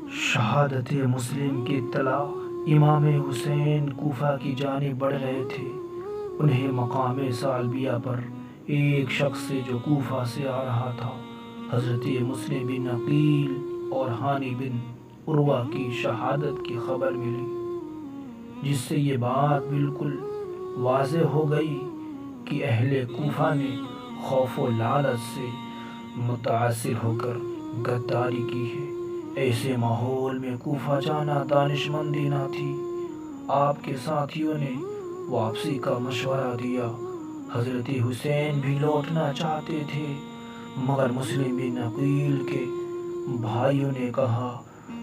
شہادت مسلم کی اطلاع امام حسین کوفہ کی جانب بڑھ رہے تھے۔ انہیں مقام سالبیہ پر ایک شخص سے جو کوفہ سے آ رہا تھا، حضرت مسلم بن عقیل اور ہانی بن عروہ کی شہادت کی خبر ملی، جس سے یہ بات بالکل واضح ہو گئی کہ اہل کوفہ نے خوف و لالچ سے متاثر ہو کر غداری کی ہے۔ ایسے ماحول میں کوفہ جانا دانش مندی نہ تھی۔ آپ کے ساتھیوں نے واپسی کا مشورہ دیا۔ حضرت حسین بھی لوٹنا چاہتے تھے، مگر مسلم بن عقیل کے بھائیوں نے کہا،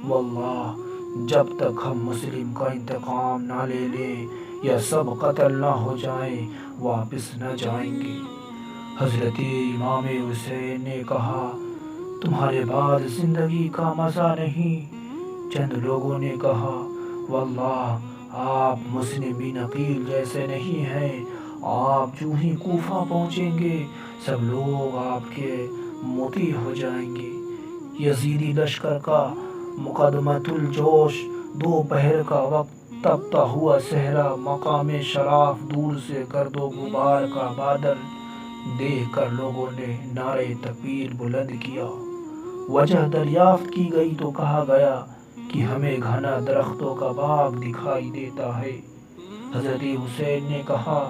واللہ جب تک ہم مسلم کا انتقام نہ لے لیں یا سب قتل نہ ہو جائیں واپس نہ جائیں گے۔ حضرت امام حسین نے کہا، تمہارے بعد زندگی کا مزہ نہیں۔ چند لوگوں نے کہا، واللہ آپ مسلم بن عقیل جیسے نہیں ہیں، آپ جو ہی کوفہ پہنچیں گے سب لوگ آپ کے مطیع ہو جائیں گے۔ یزیدی لشکر کا مقدمۃ الجوش، دوپہر کا وقت، تپتا ہوا صحرا، مقام شراف، دور سے گرد و غبار کا بادل دیکھ کر لوگوں نے نعرہ تکبیر بلند کیا۔ وجہ دریافت کی گئی تو کہا گیا کہ ہمیں گھنا درختوں کا باغ دکھائی دیتا ہے۔ حضرت حسین نے کہا،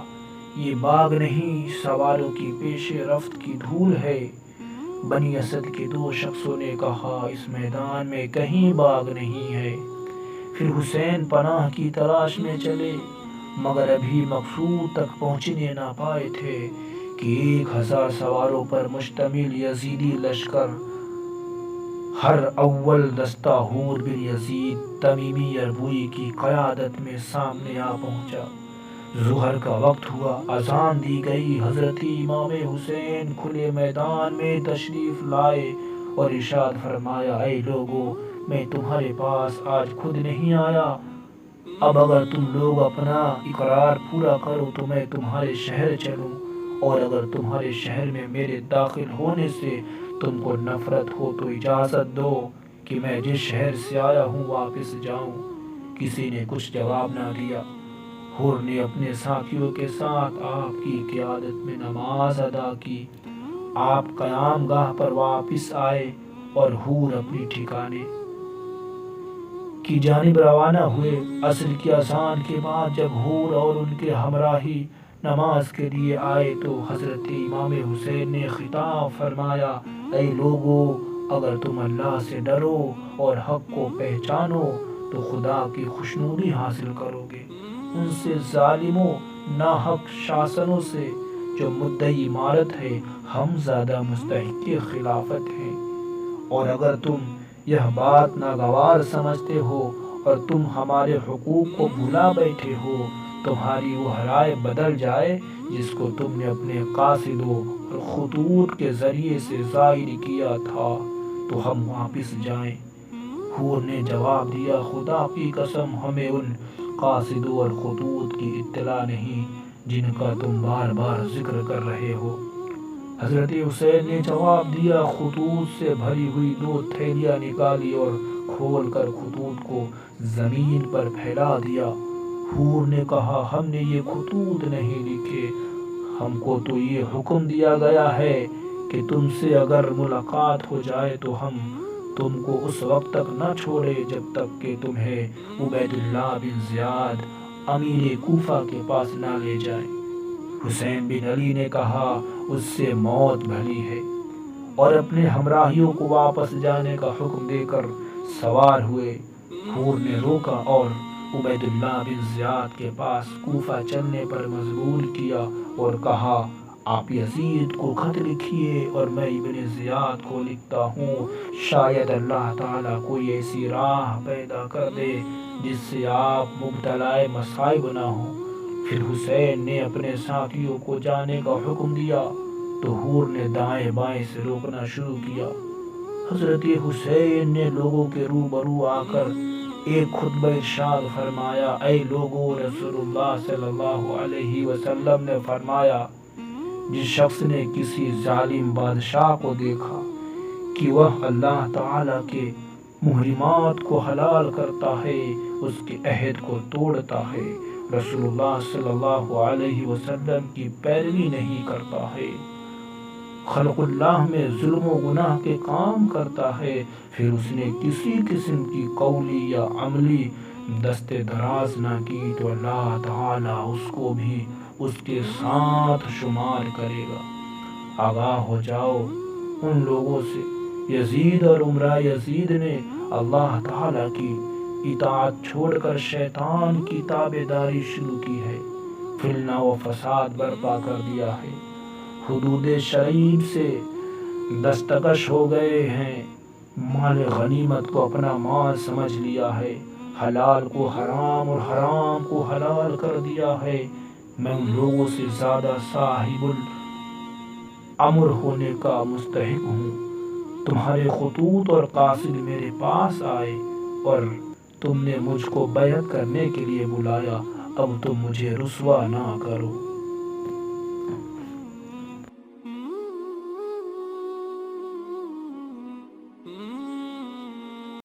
یہ باغ نہیں، سواروں کی پیش رفت کی دھول ہے۔ بنی اسد کے دو شخصوں نے کہا، اس میدان میں کہیں باغ نہیں ہے۔ پھر حسین پناہ کی تلاش میں چلے، مگر ابھی مقصود تک پہنچنے نہ پائے تھے کہ 1000 سواروں پر مشتمل یزیدی لشکر ہر اول دستہ حور بن یزید تمیمی اربوی کی قیادت میں سامنے آ پہنچا۔ ظہر کا وقت ہوا، اذان دی گئی۔ حضرت امام حسین کھلے میدان میں تشریف لائے اور ارشاد فرمایا، اے لوگو، میں تمہارے پاس آج خود نہیں آیا۔ اب اگر تم لوگ اپنا اقرار پورا کرو تو میں تمہارے شہر چلوں، اور اگر تمہارے شہر میں میرے داخل ہونے سے تم کو نفرت ہو تو اجازت دو کہ میں جس شہر سے آیا ہوں واپس جاؤں۔ کسی نے کچھ جواب نہ دیا۔ حور نے اپنے ساتھیوں کے ساتھ آپ کی قیادت میں نماز ادا کی۔ آپ قیام گاہ پر واپس آئے اور حور اپنی ٹھکانے کی جانب روانہ ہوئے۔ عصر کی اذان کے بعد جب حور اور ان کے ہمراہی نماز کے لیے آئے تو حضرت امام حسین نے خطاب فرمایا، اے لوگو، اگر تم اللہ سے ڈرو اور حق کو پہچانو تو خدا کی خوشنودی حاصل کرو گے۔ ان سے ظالموں، ناحق شاسنوں سے جو مدعی امارت ہے، ہم زیادہ مستحق خلافت ہیں۔ اور اگر تم یہ بات ناگوار سمجھتے ہو اور تم ہمارے حقوق کو بھلا بیٹھے ہو، تمہاری وہ رائے بدل جائے جس کو تم نے اپنے قاصدوں اور خطوط کے ذریعے سے ظاہر کیا تھا، تو ہم واپس جائیں۔ حور نے جواب دیا، خدا کی قسم، ہمیں ان قاصدوں اور خطوط کی اطلاع نہیں جن کا تم بار بار ذکر کر رہے ہو۔ حضرت حسین نے جواب دیا، خطوط سے بھری ہوئی 2 تھیلیاں نکالی اور کھول کر خطوط کو زمین پر پھیلا دیا۔ حور نے کہا، ہم نے یہ خطوط نہیں لکھے، ہم کو تو یہ حکم دیا گیا ہے کہ تم سے اگر ملاقات ہو جائے تو ہم تم کو اس وقت تک نہ چھوڑے جب تک کہ تمہیں عبید اللہ بن زیاد امیر کوفہ کے پاس نہ لے جائیں۔ حسین بن علی نے کہا، اس سے موت بھلی ہے، اور اپنے ہمراہیوں کو واپس جانے کا حکم دے کر سوار ہوئے۔ حور نے روکا اور عبید اللہ بن زیاد کے پاس کوفہ چلنے پر مجبور کیا اور کہا، آپ یزید کو خط لکھیے اور میں ابن زیاد کو لکھتا ہوں، شاید اللہ تعالیٰ کوئی ایسی راہ پیدا کر دے جس سے آپ مبتلا مصائب نہ ہوں۔ پھر حسین نے اپنے ساتھیوں کو جانے کا حکم دیا تو حور نے دائیں بائیں سے روکنا شروع کیا۔ حضرت حسین نے لوگوں کے روبرو آ کر ایک خطبہ ارشاد فرمایا، اے لوگو، رسول اللہ صلی اللہ علیہ وسلم نے فرمایا، جس شخص نے کسی ظالم بادشاہ کو دیکھا کہ وہ اللہ تعالیٰ کے محرمات کو حلال کرتا ہے، اس کے عہد کو توڑتا ہے، رسول اللہ صلی اللہ علیہ وسلم کی پیروی نہیں کرتا ہے، خلق اللہ میں ظلم و گناہ کے کام کرتا ہے، پھر اس نے کسی قسم کی قولی یا عملی دست دراز نہ کی تو اللہ تعالیٰ اس کو بھی اس کے ساتھ شمار کرے گا۔ آگاہ ہو جاؤ ان لوگوں سے، یزید اور عمرہ یزید نے اللہ تعالیٰ کی اطاعت چھوڑ کر شیطان کی تابعداری شروع کی ہے، فتنہ و فساد برپا کر دیا ہے، حدود شرعی سے دستکش ہو گئے ہیں، مال غنیمت کو اپنا مال سمجھ لیا ہے، حلال کو حرام اور حرام کو حلال کر دیا ہے۔ میں ان لوگوں سے زیادہ صاحب الامر ہونے کا مستحق ہوں۔ تمہارے خطوط اور قاصد میرے پاس آئے اور تم نے مجھ کو بیعت کرنے کے لیے بلایا، اب تم مجھے رسوا نہ کرو۔